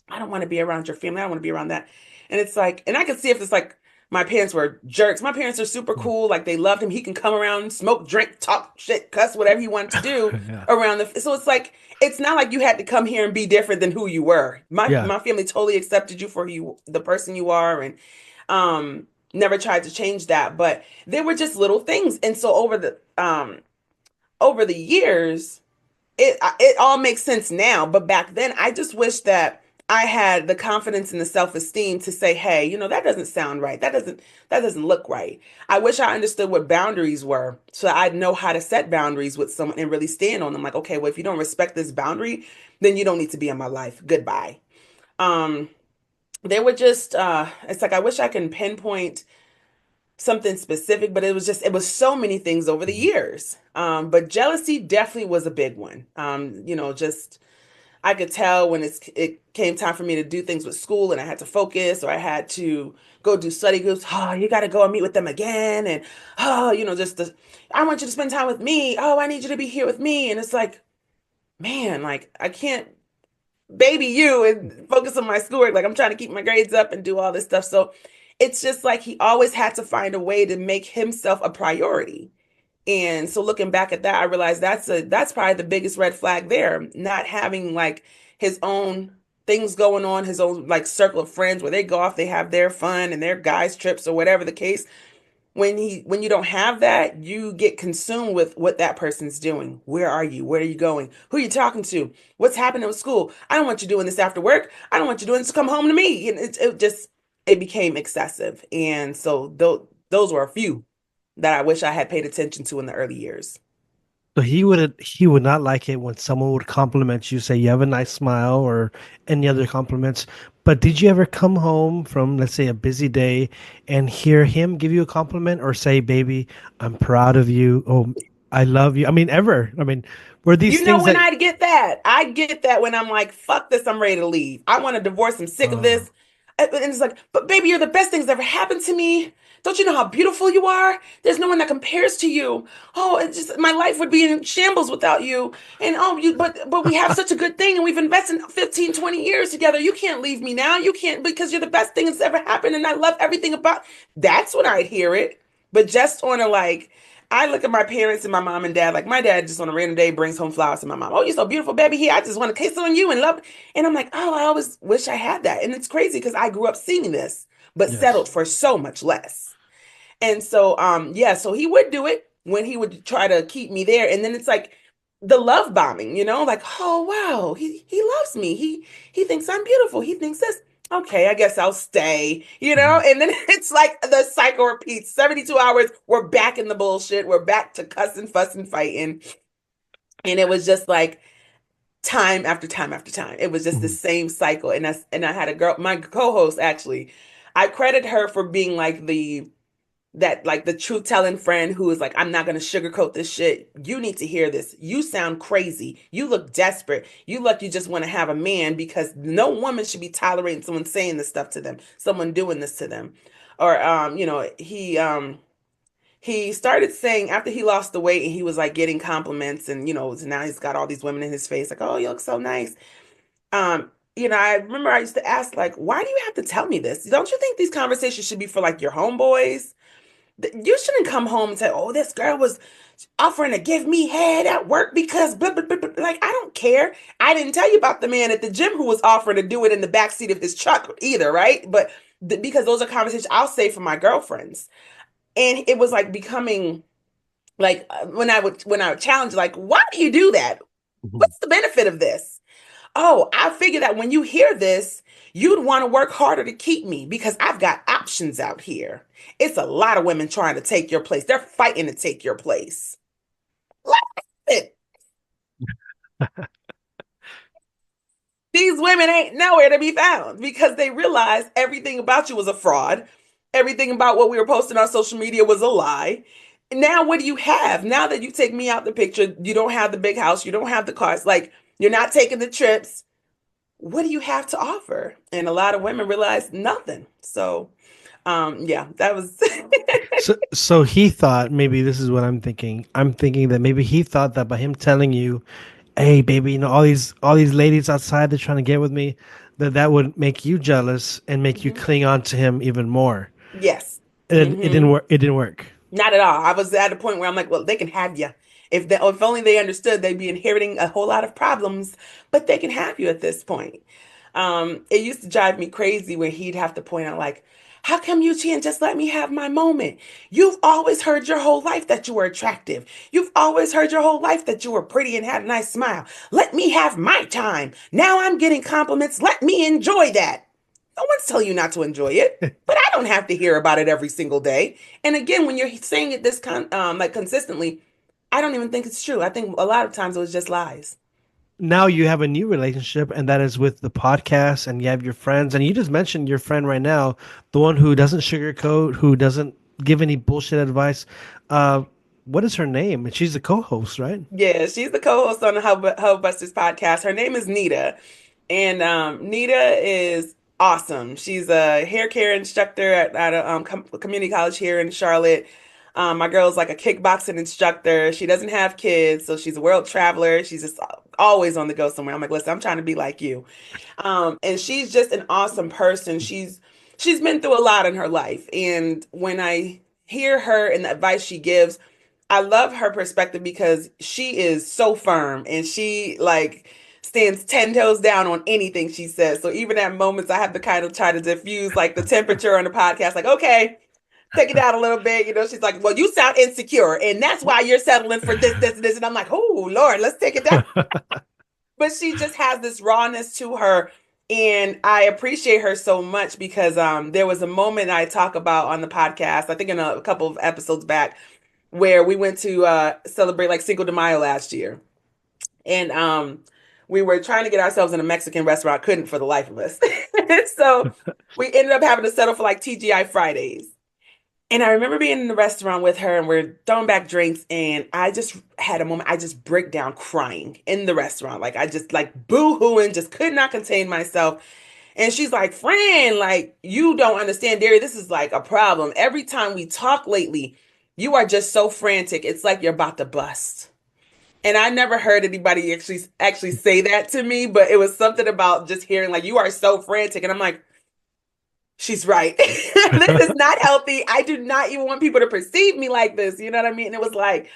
I don't want to be around your family. I don't want to be around that. And it's like, and I can see if it's like my parents were jerks. My parents are super mm. cool. Like they loved him. He can come around, smoke, drink, talk shit, cuss, whatever he wanted to do Yeah. around the. So it's like, it's not like you had to come here and be different than who you were. My Yeah. my family totally accepted you for the person you are, and never tried to change that. But there were just little things. And so over the years it all makes sense now, but back then I just wish that I had the confidence and the self-esteem to say, hey, that doesn't sound right. That doesn't look right. I wish I understood what boundaries were so I'd know how to set boundaries with someone and really stand on them. Like, okay, well, if you don't respect this boundary, then you don't need to be in my life. Goodbye. Um, they were just it's like I wish I can pinpoint something specific, but it was so many things over the Mhm. years. But jealousy definitely was a big one. Just I could tell when it came time for me to do things with school and I had to focus or I had to go do study groups. Oh, you got to go and meet with them again. And, oh, I want you to spend time with me. Oh, I need you to be here with me. And it's like, man, like I can't baby you and focus on my schoolwork. Like I'm trying to keep my grades up and do all this stuff. So it's just like he always had to find a way to make himself a priority. And so looking back at that, I realized that's probably the biggest red flag there, not having like his own things going on, his own like circle of friends where they go off, they have their fun and their guys trips or whatever the case. When you don't have that, you get consumed with what that person's doing. Where are you? Where are you going? Who are you talking to? What's happening with school? I don't want you doing this after work. I don't want you doing this to come home to me. And it became excessive. And so those were a few that I wish I had paid attention to in the early years. So he would not like it when someone would compliment you, say you have a nice smile or any other compliments. But did you ever come home from, let's say, a busy day and hear him give you a compliment or say, "Baby, I'm proud of you. Oh, I love you." I mean, ever. I mean, were these You know things when that I'd get that? I get that when I'm like, fuck this, I'm ready to leave. I want a divorce, I'm sick of uh, this. And it's like, but baby, you're the best things ever happened to me. Don't you know how beautiful you are? There's no one that compares to you. Oh, it's just my life would be in shambles without you. And oh, but we have such a good thing and we've invested 15, 20 years together. You can't leave me now. You can't because you're the best thing that's ever happened and I love everything about. That's when I'd hear it. But just on a like I look at my parents and my mom and dad, like my dad just on a random day brings home flowers to my mom. Oh, you're so beautiful, baby. Here, I just want to kiss on you and love. And I'm like, oh, I always wish I had that. And it's crazy because I grew up seeing this, but yes. settled for so much less. And so, yeah, so he would do it when he would try to keep me there. And then it's like the love bombing, like, oh wow, he loves me. He thinks I'm beautiful. He thinks this. Okay, I guess I'll stay. Mhm. And then it's like the cycle repeats. 72 hours, we're back in the bullshit. We're back to cussing, fussing, fighting. And it was just like time after time after time. It was just the Mhm. same cycle. And I had a girl, my co-host actually, I credit her for being like the truth telling friend who is like, I'm not going to sugarcoat this shit. You need to hear this. You sound crazy. You look desperate. You look, you just want to have a man because no woman should be tolerating someone saying this stuff to them, someone doing this to them. Or, he started saying after he lost the weight and he was like getting compliments and, so now he's got all these women in his face like, oh, you look so nice. I remember I used to ask, like, why do you have to tell me this? Don't you think these conversations should be for like your homeboys? You shouldn't come home and say, oh, this girl was offering to give me head at work because blah, blah, blah, blah. Like, I don't care. I didn't tell you about the man at the gym who was offering to do it in the back seat of his truck either, right? But because those are conversations I'll say for my girlfriends. And it was like becoming like when I would challenge, like, why do you do that? Mhm. What's the benefit of this? Oh, I figure that when you hear this, you'd want to work harder to keep me because I've got options out here. It's a lot of women trying to take your place. They're fighting to take your place. Love it. These women ain't nowhere to be found because they realize everything about you was a fraud. Everything about what we were posting on social media was a lie. Now, what do you have? Now that you take me out the picture, you don't have the big house, you don't have the cars, like you're not taking the trips. What do you have to offer? And a lot of women realize nothing. So, yeah, that was So he thought maybe this is what I'm thinking. I'm thinking that maybe he thought that by him telling you, "Hey, baby, all these ladies outside they're trying to get with me," that would make you jealous and make you Mhm. cling on to him even more. Yes. It didn't Hmm. work. It didn't work. Not at all. I was at a point where I'm like, well, they can have you. If only they understood, they'd be inheriting a whole lot of problems, but they can have you at this point. It used to drive me crazy when he'd have to point out, like, how come you can't just let me have my moment? You've always heard your whole life that you were attractive. You've always heard your whole life that you were pretty and had a nice smile. Let me have my time. Now I'm getting compliments. Let me enjoy that. No one's telling you not to enjoy it, but I don't have to hear about it every single day. And again, when you're saying it like consistently, I don't even think it's true. I think a lot of times it was just lies. Now you have a new relationship, and that is with the podcast, and you have your friends, and you just mentioned your friend right now, the one who doesn't sugarcoat, who doesn't give any bullshit advice. Uh, what is her name? And she's the co-host, right? Yeah, she's the co-host on the Hubbusters podcast. Her name is Nita, and Nita is awesome. She's a hair care instructor at a community college here in Charlotte. My girl's like a kickboxing instructor. She doesn't have kids, so she's a world traveler. She's just always on the go somewhere. I'm like, listen, I'm trying to be like you. And she's just an awesome person. She's been through a lot in her life, and when I hear her and the advice she gives, I love her perspective because she is so firm and she like stands 10 toes down on anything she says. So even at moments I have to kind of try to diffuse like the temperature on the podcast, like, okay, take it down a little bit. She's like, well, you sound insecure, and that's why you're settling for this, this, and this. And I'm like, oh Lord, let's take it down. But she just has this rawness to her. And I appreciate her so much because there was a moment I talk about on the podcast, I think in a couple of episodes back, where we went to celebrate like Cinco de Mayo last year. And we were trying to get ourselves in a Mexican restaurant, couldn't for the life of us. So we ended up having to settle for like TGI Fridays. And I remember being in the restaurant with her and we're throwing back drinks and I just had a moment, I just break down crying in the restaurant. Like I just like boo-hooing, just could not contain myself. And she's like, friend, like, you don't understand, Darie. This is like a problem. Every time we talk lately, you are just so frantic. It's like you're about to bust. And I never heard anybody actually say that to me, but it was something about just hearing like you are so frantic. And I'm like, she's right. This is not healthy. I do not even want people to perceive me like this. You know what I mean? And it was like,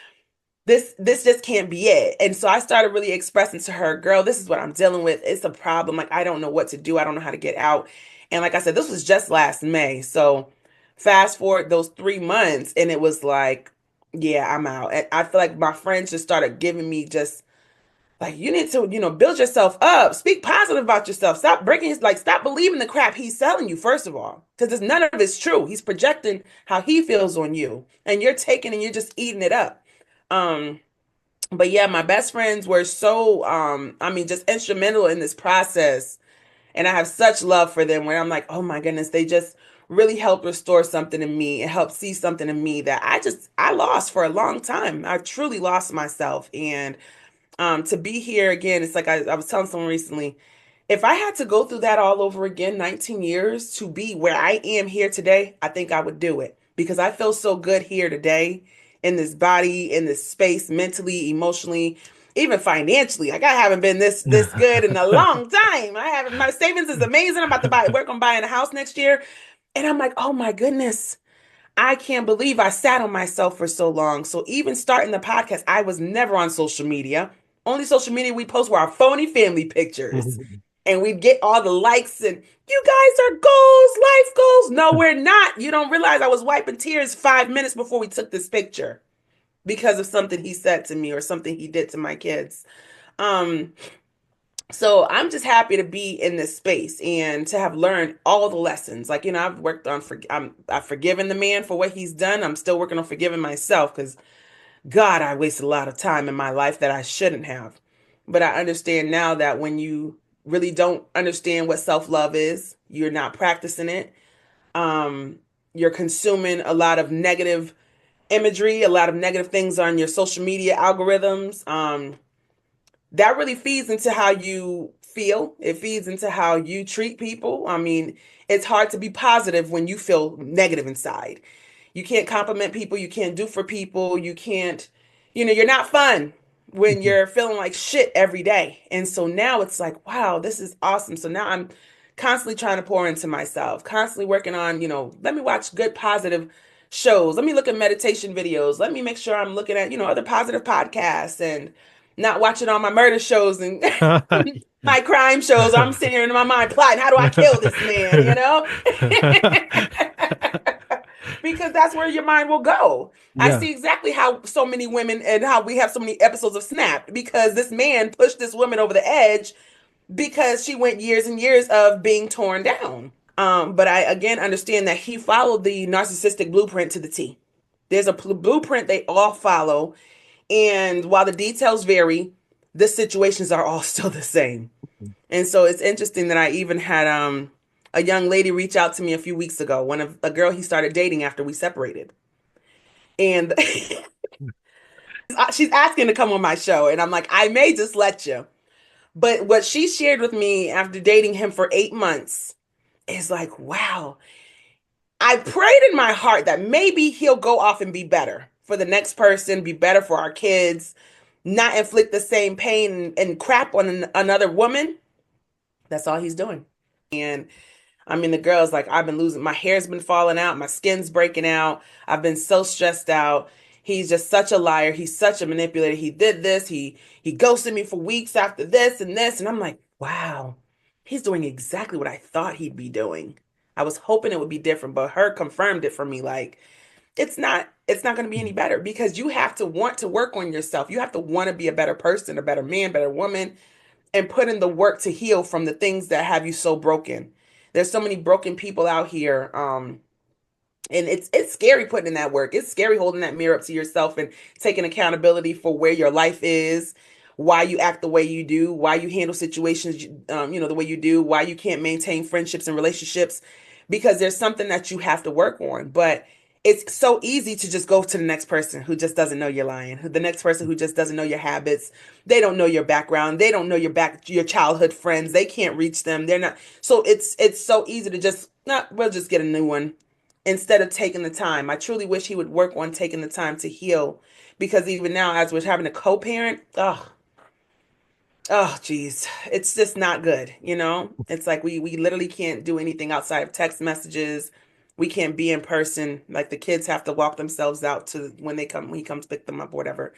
this just can't be it. And so I started really expressing to her, girl, this is what I'm dealing with. It's a problem. Like I don't know what to do. I don't know how to get out. And like I said, this was just last May. So fast forward those 3 months and it was like, yeah, I'm out. And I feel like my friends just started giving me just like you need to, build yourself up. Speak positive about yourself. Stop breaking his like stop believing the crap he's selling you, first of all. Because it's none of it's true. He's projecting how he feels on you. And you're taking and you're just eating it up. Um, but yeah, my best friends were so I mean, just instrumental in this process. And I have such love for them where I'm like, oh my goodness, they just really helped restore something in me and help see something in me that I lost for a long time. I truly lost myself. And to be here again, it's like I was telling someone recently, if I had to go through that all over again, 19 years to be where I am here today, I think I would do it because I feel so good here today in this body, in this space, mentally, emotionally. even financially. Like I haven't been this good in a long time. I haven't my savings is amazing. I'm about to work on buying a house next year. And I'm like, oh my goodness. I can't believe I sat on myself for so long. So even starting the podcast, I was never on social media. Only social media we post were our phony family pictures. And we'd get all the likes and you guys are goals, life goals. No, we're not. You don't realize I was wiping tears 5 minutes before we took this picture because of something he said to me or something he did to my kids. Um, so I'm just happy to be in this space and to have learned all the lessons. Like, I've worked on I've forgiven the man for what he's done. I'm still working on forgiving myself because God, I wasted a lot of time in my life that I shouldn't have. But I understand now that when you really don't understand what self-love is, you're not practicing it. Um, you're consuming a lot of negative imagery, a lot of negative things on your social media algorithms. That really feeds into how you feel. It feeds into how you treat people. I mean, it's hard to be positive when you feel negative inside. You can't compliment people, you can't do for people, you can't, you're not fun when you're feeling like shit every day. And so now it's like, wow, this is awesome. So now I'm constantly trying to pour into myself, constantly working on, let me watch good positive shows. Let me look at meditation videos. Let me make sure I'm looking at, other positive podcasts and not watching all my murder shows and my crime shows. I'm sitting here in my mind plotting, how do I kill this man, because that's where your mind will go. I Yeah. see exactly how so many women and how we have so many episodes of Snapped because this man pushed this woman over the edge because she went years and years of being torn down. But I again understand that he followed the narcissistic blueprint to the T. There's a blueprint they all follow, and while the details vary, the situations are all still the same. And so it's interesting that I even had a young lady reach out to me a few weeks ago, one of a girl he started dating after we separated. And she's asking to come on my show. And I'm like, I may just let you. But what she shared with me after dating him for 8 months is like, wow, I prayed in my heart that maybe he'll go off and be better for the next person, be better for our kids, not inflict the same pain and crap on another woman. That's all he's doing. And I mean, the girl's like, I've been losing, my hair's been falling out, my skin's breaking out. I've been so stressed out. He's just such a liar. He's such a manipulator. He did this. He ghosted me for weeks after this and this. And I'm like, wow, he's doing exactly what I thought he'd be doing. I was hoping it would be different, but her confirmed it for me. Like, it's not going to be any better because you have to want to work on yourself. You have to want to be a better person, a better man, better woman, and put in the work to heal from the things that have you so broken. There's so many broken people out here. And it's scary putting in that work. It's scary holding that mirror up to yourself and taking accountability for where your life is, why you act the way you do, why you handle situations, the way you do, why you can't maintain friendships and relationships, because there's something that you have to work on. But it's so easy to just go to the next person who just doesn't know you're lying, the next person who just doesn't know your habits. They don't know your background. They don't know your childhood friends. They can't reach them. They're not. So it's so easy to just, nah, we'll just get a new one instead of taking the time. I truly wish he would work on taking the time to heal because even now, as we're having a co-parent, geez, it's just not good. It's like we literally can't do anything outside of text messages. We can't be in person. Like the kids have to walk themselves out to when he comes pick them up or whatever.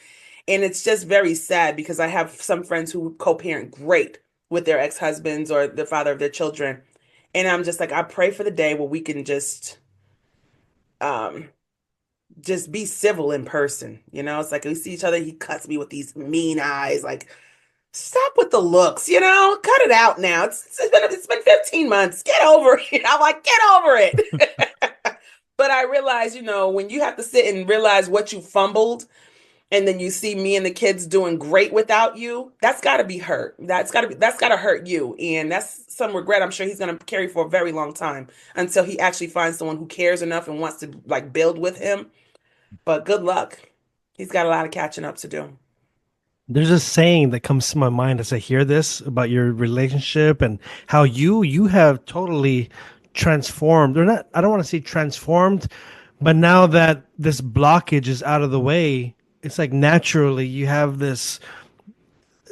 And it's just very sad because I have some friends who co-parent great with their ex-husbands or the father of their children. And I'm just like, I pray for the day where we can um just be civil in person. It's like we see each other, he cuts me with these mean eyes, like stop with the looks, cut it out now. It's been 15 months. Get over it. I'm like, get over it. But I realize, when you have to sit and realize what you fumbled and then you see me and the kids doing great without you, that's got to be hurt. That's got to hurt you. And that's some regret I'm sure he's going to carry for a very long time until he actually finds someone who cares enough and wants to like build with him. But good luck. He's got a lot of catching up to do. There's a saying that comes to my mind as I hear this about your relationship and how you have totally transformed, or not, I don't want to say transformed, but now that this blockage is out of the way, it's like naturally you have this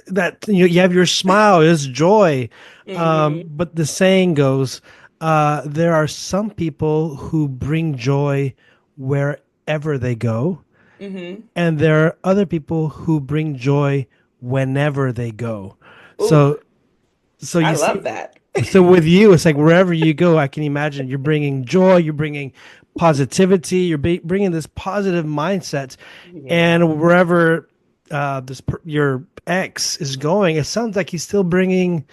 that you have your smile is joy. Hmm. But the saying goes, there are some people who bring joy wherever they go, Hmm. and there are other people who bring joy whenever they go. Ooh, So so I you love see, that. so with you, it's like wherever you go, I can imagine you're bringing joy, you're bringing positivity, you're bringing this positive mindset, Yeah. and wherever your ex is going, it sounds like he's still bringing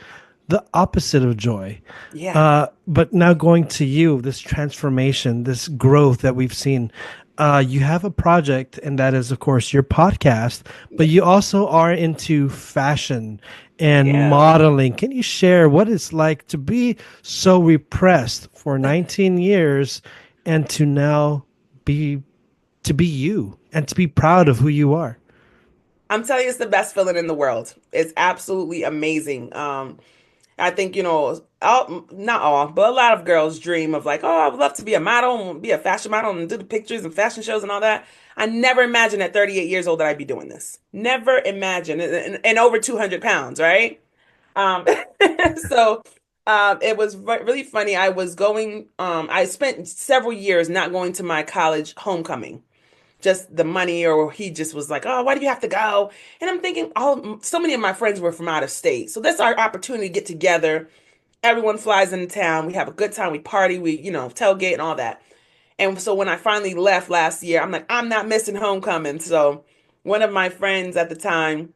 the opposite of joy. Yeah. But now going to you, this transformation, this growth that we've seen, you have a project, and that is, of course, your podcast, but Yes. you also are into fashion and Yeah. modeling. Can you share what it's like to be so repressed for 19 years and to now be you and to be proud of who you are? I'm telling you, it's the best feeling in the world. It's absolutely amazing. I think, not all, but a lot of girls dream of like, oh, I would love to be a model and be a fashion model and do the pictures and fashion shows and all that. I never imagined at 38 years old that I'd be doing this. Never imagined. And over 200 pounds, right? Um, so it was really funny. I spent several years not going to my college homecoming, just the money, or he just was like, oh, why do you have to go? And I'm thinking, so many of my friends were from out of state. So that's our opportunity to get together. Everyone flies into town. We have a good time. We party. We, tailgate and all that. And so when I finally left last year, I'm like, I'm not missing homecoming. So one of my friends at the time,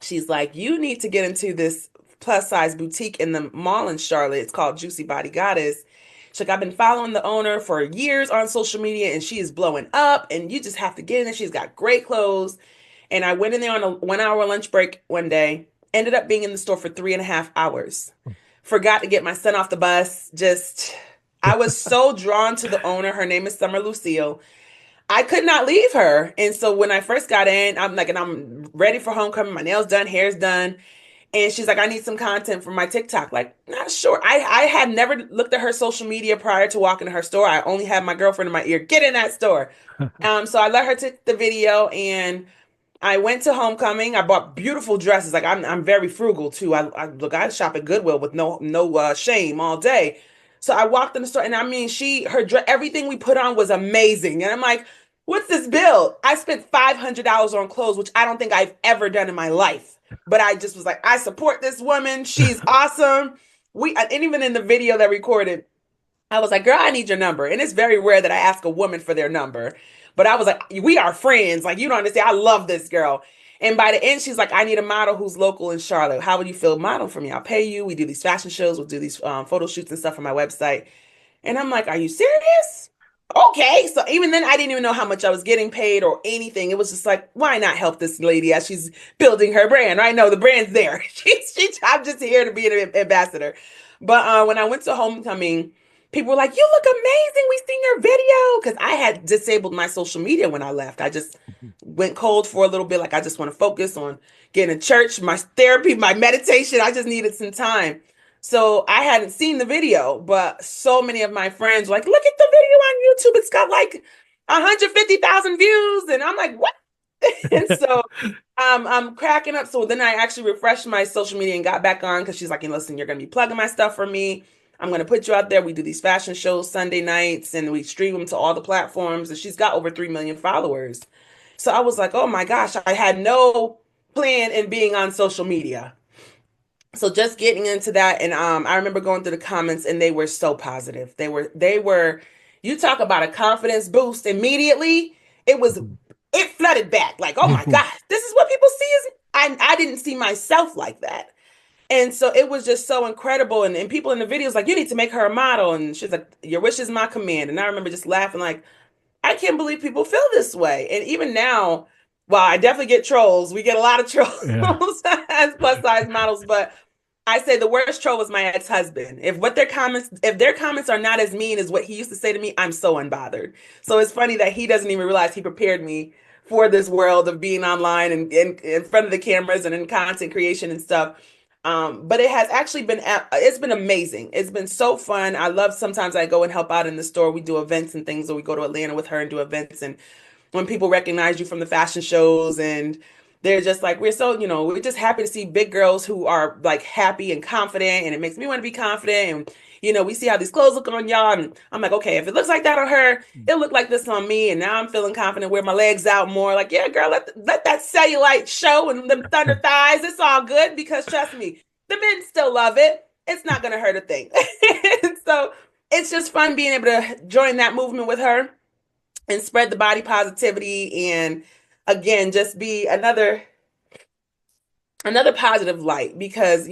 she's like, you need to get into this plus size boutique in the mall in Charlotte. It's called Juicy Body Goddess. She's like, I've been following the owner for years on social media and she is blowing up and you just have to get in there. She's got great clothes. And I went in there on a 1 hour lunch break one day, ended up being in the store for 3.5 hours. Forgot to get my son off the bus. I was so drawn to the owner. Her name is Summer Lucille. I could not leave her. And so when I first got in, I'm like, and I'm ready for homecoming. My nails done, hair's done. And she's like, I need some content for my TikTok. Like, not sure. I had never looked at her social media prior to walking to her store. I only had my girlfriend in my ear. Get in that store. So I let her take the video and I went to homecoming. I bought beautiful dresses. Like I'm very frugal too. I shop at Goodwill with no shame all day. So I walked in the store and I mean her dress, everything we put on was amazing. And I'm like, what's this bill? I spent $500 on clothes, which I don't think I've ever done in my life. But I just was like, I support this woman. She's awesome. And even in the video that recorded, I was like, girl, I need your number. And it's very rare that I ask a woman for their number. But I was like, we are friends. Like, you don't understand. I love this girl. And by the end, she's like, I need a model who's local in Charlotte. How would you feel model for me? I'll pay you. We do these fashion shows. We'll do these photo shoots and stuff for my website. And I'm like, are you serious? Okay. So even then, I didn't even know how much I was getting paid or anything. It was just like, why not help this lady as she's building her brand, right? No, the brand's there. I'm just here to be an ambassador. But when I went to homecoming, people were like, you look amazing. We seen your video. Because I had disabled my social media when I left. I just went cold for a little bit. Like, I just want to focus on getting to church, my therapy, my meditation. I just needed some time. So I hadn't seen the video, but so many of my friends were like, look at the video on YouTube. It's got like 150,000 views. And I'm like, what? And so I'm cracking up. So then I actually refreshed my social media and got back on because she's like, listen, you're going to be plugging my stuff for me. I'm going to put you out there. We do these fashion shows Sunday nights and we stream them to all the platforms. And she's got over 3 million followers. So I was like, oh my gosh, I had no plan in being on social media. So just getting into that, and I remember going through the comments, and they were so positive. They were. You talk about a confidence boost immediately. It flooded back like, oh my God, this is what people see. Is I didn't see myself like that, and so it was just so incredible. And people in the videos like, you need to make her a model, and she's like, your wish is my command. And I remember just laughing like, I can't believe people feel this way. And even now, well, I definitely get trolls. We get a lot of Yeah. trolls as plus size models, but I say the worst troll was my ex-husband. If their comments are not as mean as what he used to say to me, I'm so unbothered. So it's funny that he doesn't even realize he prepared me for this world of being online and in front of the cameras and in content creation and stuff. But it has actually it's been amazing. It's been so fun. I love sometimes I go and help out in the store. We do events and things, or we go to Atlanta with her and do events. And when people recognize you from the fashion shows and they're just like, we're so, we're just happy to see big girls who are like happy and confident, and it makes me want to be confident. And we see how these clothes look on y'all, and I'm like, okay, if it looks like that on her, it looked like this on me, and now I'm feeling confident, wear my legs out more. Like, yeah, girl, let that cellulite show and them thunder thighs. It's all good because trust me, the men still love it. It's not gonna hurt a thing. So it's just fun being able to join that movement with her and spread the body positivity, and again just be another positive light, because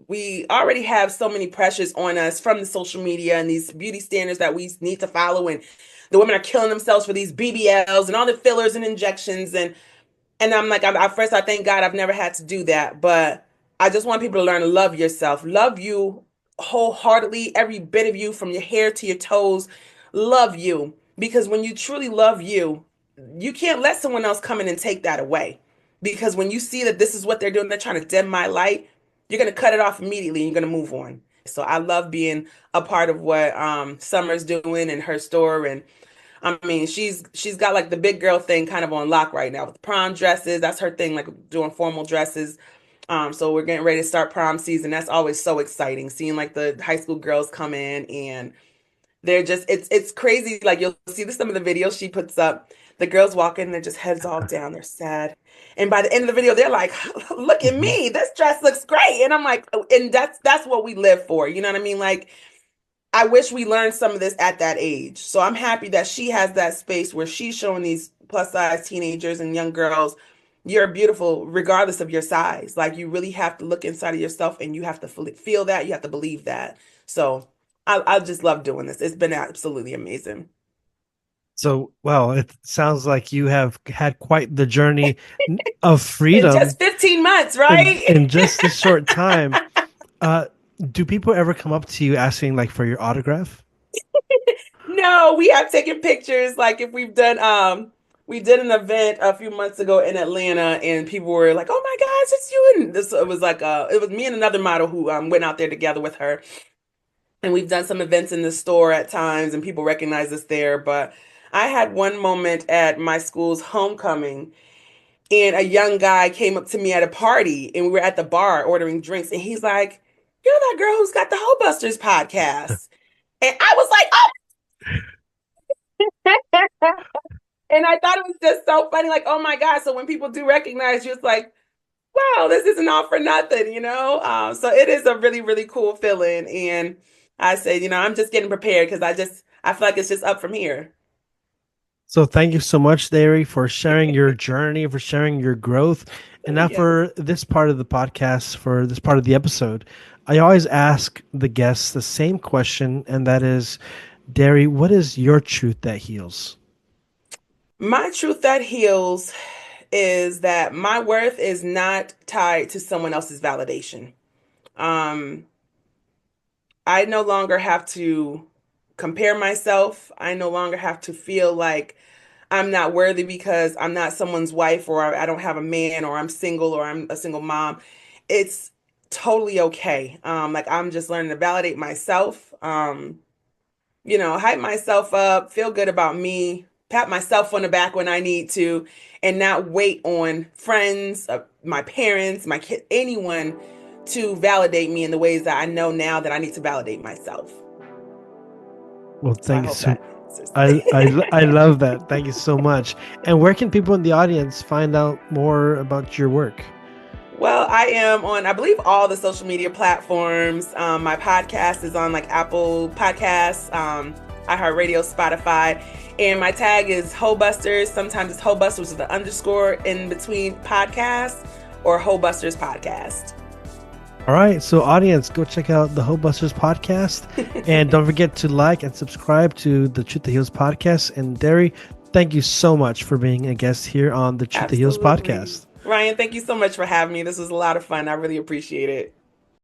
we already have so many pressures on us from the social media and these beauty standards that we need to follow, and the women are killing themselves for these BBLs and all the fillers and injections, and I'm like, first, I thank God I've never had to do that. But I just want people to learn to love yourself, love you wholeheartedly, every bit of you, from your hair to your toes. Love you. Because when you truly love you, you can't let someone else come in and take that away. Because when you see that this is what they're doing, they're trying to dim my light, you're going to cut it off immediately and you're going to move on. So I love being a part of what Summer's doing in her store. And I mean, she's got like the big girl thing kind of on lock right now with prom dresses. That's her thing, like doing formal dresses. So we're getting ready to start prom season. That's always so exciting, seeing like the high school girls come in, and they're just it's crazy. Like, you'll see some of the videos she puts up. The girls walk in, they're just heads all down, they're sad. And by the end of the video, they're like, "Look at Mhm. me, this dress looks great." And I'm like, oh, and that's what we live for. You know what I mean? Like, I wish we learned some of this at that age. So I'm happy that she has that space where she's showing these plus size teenagers and young girls, you're beautiful regardless of your size. Like, you really have to look inside of yourself, and you have to feel that. You have to believe that. So I just love doing this. It's been absolutely amazing. So, well, it sounds like you have had quite the journey of In freedom just 15 months, in right? just a short time. Uh, do people ever come up to you asking like for your autograph? No, we have taken pictures. Like, if we did an event a few months ago in Atlanta, and people were like, "Oh my gosh, it's you!" And this it was like it was me and another model who went out there together with her, and we've done some events in the store at times, and people recognize us there. But I had one moment at my school's homecoming, and a young guy came up to me at a party, and we were at the bar ordering drinks, and he's like, "You're that girl who's got the Hobusters podcast," and I was like, "Oh." And I thought it was just so funny, like, oh my God. So when people do recognize you, it's like, wow, this isn't all for nothing, you know? So it is a really, really cool feeling. And I say, I'm just getting prepared, because I feel like it's just up from here. So thank you so much, Darie, for sharing your journey, for sharing your growth. And now Yes. for this part of the podcast, for this part of the episode, I always ask the guests the same question, and that is, Darie, what is your truth that heals? My truth that heals is that my worth is not tied to someone else's validation. Um, I no longer have to compare myself. I no longer have to feel like I'm not worthy because I'm not someone's wife, or I don't have a man, or I'm single, or I'm a single mom. It's totally okay. Like, I'm just learning to validate myself, hype myself up, feel good about me, pat myself on the back when I need to, and not wait on friends, my parents, my kid, anyone to validate me in the ways that I know now that I need to validate myself. Well, So I thank you hope so that answers. I love that. Thank you so much. And where can people in the audience find out more about your work? Well, I am on, I believe, all the social media platforms. My podcast is on like Apple Podcasts, iHeartRadio, Spotify, and my tag is Hobusters. Sometimes it's Hobusters with the underscore in between podcasts, or Hobusters Podcast. All right, so audience, go check out the Hobusters podcast, and don't forget to like and subscribe to the Truth That Heals podcast. And Darie, thank you so much for being a guest here on the Truth That Heals Absolutely. podcast. Ryan, thank you so much for having me. This was a lot of fun. I really appreciate it.